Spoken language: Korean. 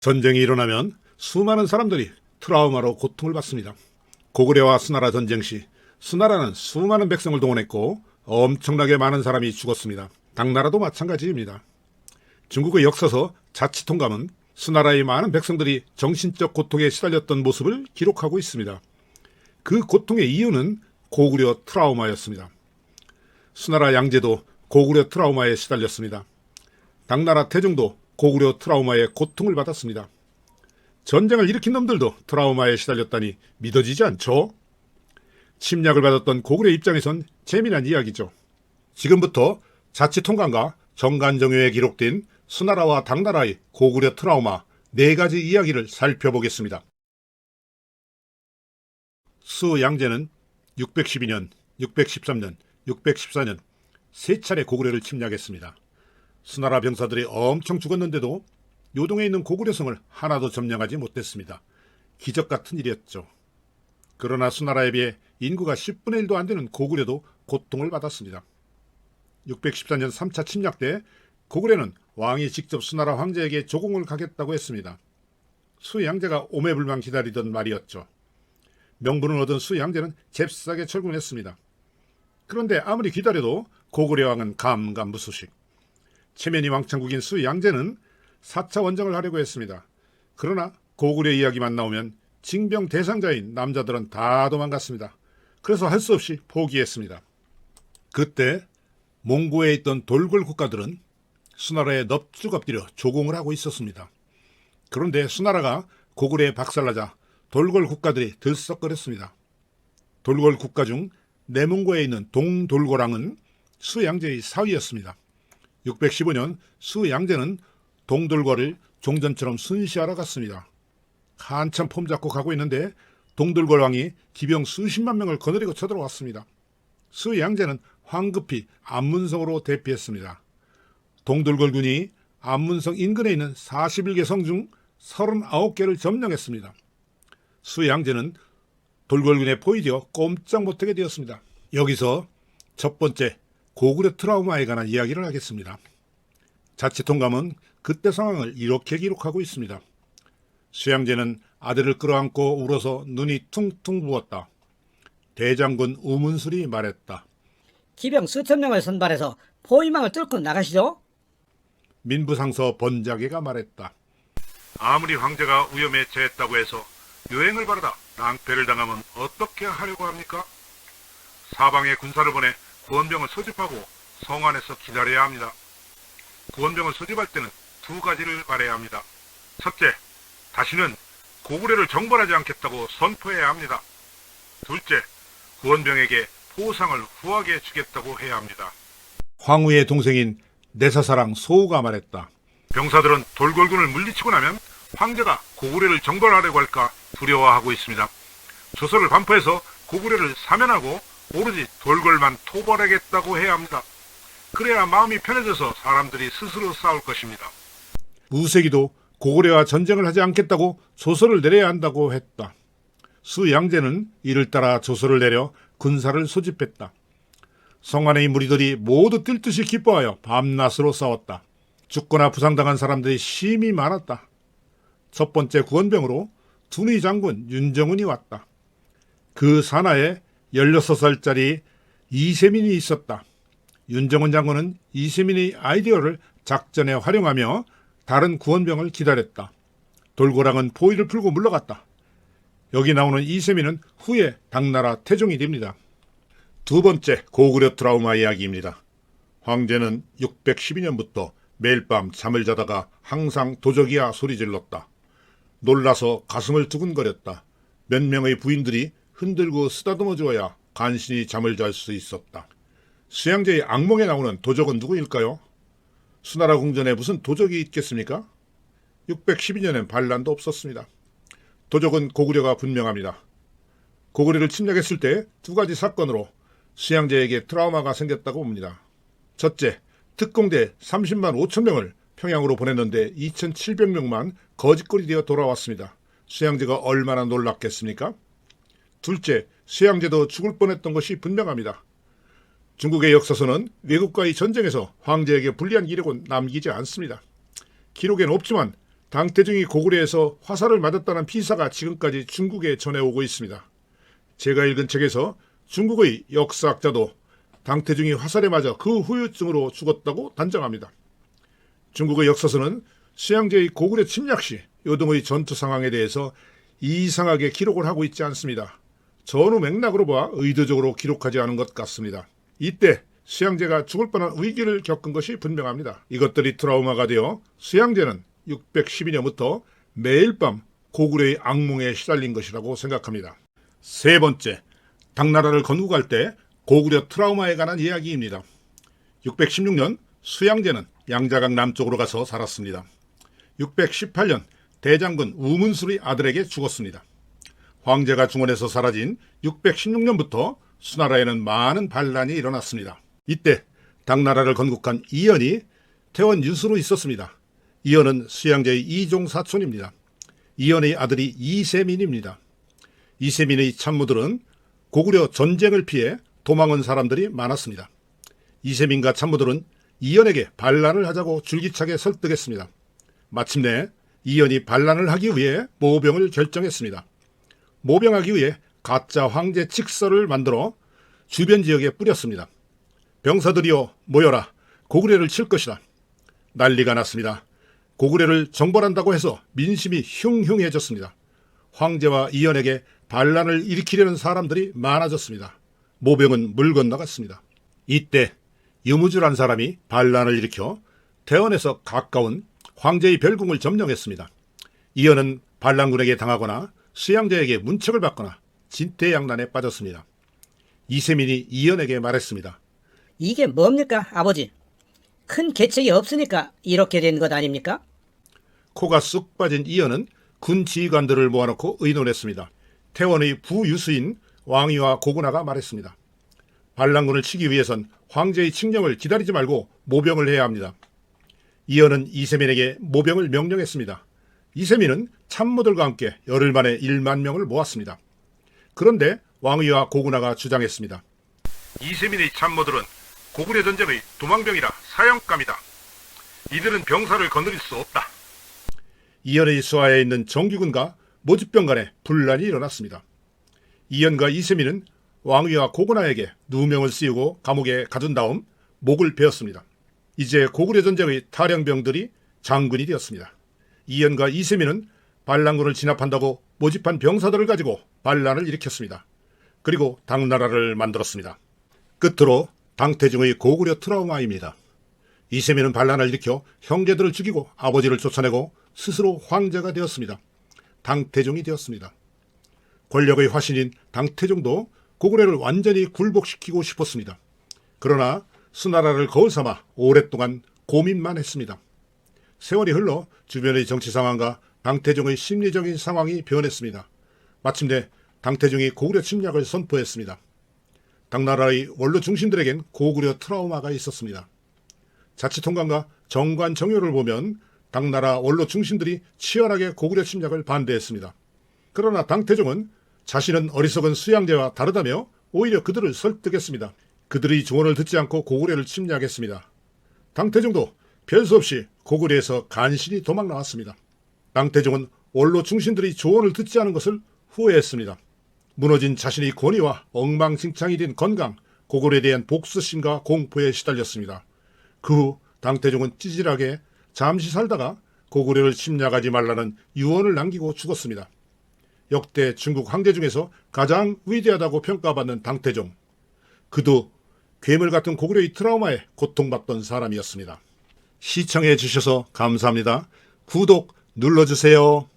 전쟁이 일어나면 수많은 사람들이 트라우마로 고통을 받습니다. 고구려와 수나라 전쟁 시 수나라는 수많은 백성을 동원했고 엄청나게 많은 사람이 죽었습니다. 당나라도 마찬가지입니다. 중국의 역사서 자치통감은 수나라의 많은 백성들이 정신적 고통에 시달렸던 모습을 기록하고 있습니다. 그 고통의 이유는 고구려 트라우마였습니다. 수나라 양제도 고구려 트라우마에 시달렸습니다. 당나라 태종도 고구려 트라우마에 고통을 받았습니다. 전쟁을 일으킨 놈들도 트라우마에 시달렸다니 믿어지지 않죠? 침략을 받았던 고구려 입장에선 재미난 이야기죠. 지금부터 자치통감과 정간정요에 기록된 수나라와 당나라의 고구려 트라우마 4가지 이야기를 살펴보겠습니다. 수양제는 612년, 613년, 614년 3차례 고구려를 침략했습니다. 수나라 병사들이 엄청 죽었는데도 요동에 있는 고구려성을 하나도 점령하지 못했습니다. 기적 같은 일이었죠. 그러나 수나라에 비해 인구가 10분의 1도 안 되는 고구려도 고통을 받았습니다. 614년 3차 침략 때 고구려는 왕이 직접 수나라 황제에게 조공을 가겠다고 했습니다. 수양제가 오매불망 기다리던 말이었죠. 명분을 얻은 수양제는 잽싸게 철군했습니다. 그런데 아무리 기다려도 고구려 왕은 감감무소식. 체면이 왕창국인 수양제는 4차 원정을 하려고 했습니다. 그러나 고구려 이야기만 나오면 징병 대상자인 남자들은 다 도망갔습니다. 그래서 할 수 없이 포기했습니다. 그때 몽고에 있던 돌궐 국가들은 수나라에 넙죽 엎드려 조공을 하고 있었습니다. 그런데 수나라가 고구려에 박살나자 돌궐 국가들이 들썩거렸습니다. 돌궐 국가 중 내몽고에 있는 동돌궐왕은 수양제의 사위였습니다. 615년 수양제는 동돌궐을 종전처럼 순시하러 갔습니다. 한참 폼 잡고 가고 있는데 동돌궐 왕이 기병 수십만 명을 거느리고 쳐들어왔습니다. 수양제는 황급히 안문성으로 대피했습니다. 동돌궐군이 안문성 인근에 있는 41개 성 중 39개를 점령했습니다. 수양제는 돌궐군에 포위되어 꼼짝 못하게 되었습니다. 여기서 첫 번째 고구려 트라우마에 관한 이야기를 하겠습니다. 자치통감은 그때 상황을 이렇게 기록하고 있습니다. 수양제는 아들을 끌어안고 울어서 눈이 퉁퉁 부었다. 대장군 우문술이 말했다. 기병 수천 명을 선발해서 포위망을 뚫고 나가시죠. 민부상서 번자개가 말했다. 아무리 황제가 위험에 처했다고 해서 유행을 바르다 낭패를 당하면 어떻게 하려고 합니까? 사방에 군사를 보내 구원병을 소집하고 성 안에서 기다려야 합니다. 구원병을 소집할 때는 2가지를 바라야 합니다. 첫째, 다시는 고구려를 정벌하지 않겠다고 선포해야 합니다. 둘째, 구원병에게 포상을 후하게 주겠다고 해야 합니다. 황후의 동생인 내사사랑 소우가 말했다. 병사들은 돌궐군을 물리치고 나면 황제가 고구려를 정벌하려고 할까 두려워하고 있습니다. 조서를 반포해서 고구려를 사면하고 오로지 돌궐만 토벌하겠다고 해야 합니다. 그래야 마음이 편해져서 사람들이 스스로 싸울 것입니다. 우세기도 고구려와 전쟁을 하지 않겠다고 조서를 내려야 한다고 했다. 수양제는 이를 따라 조서를 내려 군사를 소집했다. 성 안의 무리들이 모두 뛸 듯이 기뻐하여 밤낮으로 싸웠다. 죽거나 부상당한 사람들이 심히 많았다. 첫 번째 구원병으로 둔의 장군 윤정훈이 왔다. 그 산하에 16살짜리 이세민이 있었다. 윤정훈 장군은 이세민의 아이디어를 작전에 활용하며 다른 구원병을 기다렸다. 돌고랑은 포위를 풀고 물러갔다. 여기 나오는 이세민은 후에 당나라 태종이 됩니다. 두 번째 고구려 트라우마 이야기입니다. 황제는 612년부터 매일 밤 잠을 자다가 항상 도적이야 소리 질렀다. 놀라서 가슴을 두근거렸다. 몇 명의 부인들이 흔들고 쓰다듬어 주어야 간신히 잠을 잘 수 있었다. 수양제의 악몽에 나오는 도적은 누구일까요? 수나라 궁전에 무슨 도적이 있겠습니까? 612년엔 반란도 없었습니다. 도적은 고구려가 분명합니다. 고구려를 침략했을 때 2가지 사건으로 수양제에게 트라우마가 생겼다고 봅니다. 첫째, 특공대 30만 5천 명을 평양으로 보냈는데 2,700명만 거짓골이 되어 돌아왔습니다. 수양제가 얼마나 놀랐겠습니까? 둘째, 수양제도 죽을 뻔했던 것이 분명합니다. 중국의 역사서는 외국과의 전쟁에서 황제에게 불리한 기록은 남기지 않습니다. 기록엔 없지만 당태중이 고구려에서 화살을 맞았다는 피사가 지금까지 중국에 전해오고 있습니다. 제가 읽은 책에서 중국의 역사학자도 당태중이 화살에 맞아 그 후유증으로 죽었다고 단정합니다. 중국의 역사서는 수양제의 고구려 침략 시 요동의 전투 상황에 대해서 이상하게 기록을 하고 있지 않습니다. 전후 맥락으로 봐 의도적으로 기록하지 않은 것 같습니다. 이때 수양제가 죽을 뻔한 위기를 겪은 것이 분명합니다. 이것들이 트라우마가 되어 수양제는 612년부터 매일 밤 고구려의 악몽에 시달린 것이라고 생각합니다. 세 번째, 당나라를 건국할 때 고구려 트라우마에 관한 이야기입니다. 616년 수양제는 양자강 남쪽으로 가서 살았습니다. 618년 대장군 우문술의 아들에게 죽었습니다. 황제가 중원에서 사라진 616년부터 수나라에는 많은 반란이 일어났습니다. 이때 당나라를 건국한 이연이 태원 유수로 있었습니다. 이연은 수양제의 이종 사촌입니다. 이연의 아들이 이세민입니다. 이세민의 참모들은 고구려 전쟁을 피해 도망온 사람들이 많았습니다. 이세민과 참모들은 이연에게 반란을 하자고 줄기차게 설득했습니다. 마침내 이연이 반란을 하기 위해 모병을 결정했습니다. 모병하기 위해 가짜 황제 칙서를 만들어 주변 지역에 뿌렸습니다. 병사들이여 모여라. 고구려를 칠 것이다. 난리가 났습니다. 고구려를 정벌한다고 해서 민심이 흉흉해졌습니다. 황제와 이연에게 반란을 일으키려는 사람들이 많아졌습니다. 모병은 물 건너갔습니다. 이때 유무주란 사람이 반란을 일으켜 태원에서 가까운 황제의 별궁을 점령했습니다. 이연은 반란군에게 당하거나 수양제에게 문책을 받거나 진퇴양난에 빠졌습니다. 이세민이 이연에게 말했습니다. 이게 뭡니까, 아버지? 큰 계책이 없으니까 이렇게 된 것 아닙니까? 코가 쑥 빠진 이연은 군 지휘관들을 모아놓고 의논했습니다. 태원의 부유수인 왕위와 고구나가 말했습니다. 반란군을 치기 위해선 황제의 칙령을 기다리지 말고 모병을 해야 합니다. 이연은 이세민에게 모병을 명령했습니다. 이세민은 참모들과 함께 열흘 만에 1만 명을 모았습니다. 그런데 왕위와 고구나가 주장했습니다. 이세민의 참모들은 고구려 전쟁의 도망병이라 사형감이다. 이들은 병사를 거느릴 수 없다. 이연의 수하에 있는 정규군과 모집병 간에 분란이 일어났습니다. 이연과 이세민은 왕위와 고구나에게 누명을 씌우고 감옥에 가둔 다음 목을 베었습니다. 이제 고구려 전쟁의 탈영병들이 장군이 되었습니다. 이연과 이세민은 반란군을 진압한다고 모집한 병사들을 가지고 반란을 일으켰습니다. 그리고 당나라를 만들었습니다. 끝으로 당태중의 고구려 트라우마입니다. 이세민은 반란을 일으켜 형제들을 죽이고 아버지를 쫓아내고 스스로 황제가 되었습니다. 당태종이 되었습니다. 권력의 화신인 당태종도 고구려를 완전히 굴복시키고 싶었습니다. 그러나 수나라를 거울 삼아 오랫동안 고민만 했습니다. 세월이 흘러 주변의 정치 상황과 당태종의 심리적인 상황이 변했습니다. 마침내 당태종이 고구려 침략을 선포했습니다. 당나라의 원로 중심들에겐 고구려 트라우마가 있었습니다. 자치통감과 정관 정요를 보면 당나라 원로 중심들이 치열하게 고구려 침략을 반대했습니다. 그러나 당태종은 자신은 어리석은 수양제와 다르다며 오히려 그들을 설득했습니다. 그들의 조언을 듣지 않고 고구려를 침략했습니다. 당태종도 별수 없이 고구려에서 간신히 도망 나왔습니다. 당태종은 원로 중심들의 조언을 듣지 않은 것을 후회했습니다. 무너진 자신의 권위와 엉망진창이 된 건강, 고구려에 대한 복수심과 공포에 시달렸습니다. 그 후 당태종은 찌질하게 잠시 살다가 고구려를 침략하지 말라는 유언을 남기고 죽었습니다. 역대 중국 황제 중에서 가장 위대하다고 평가받는 당태종. 그도 괴물 같은 고구려의 트라우마에 고통받던 사람이었습니다. 시청해 주셔서 감사합니다. 구독 눌러주세요.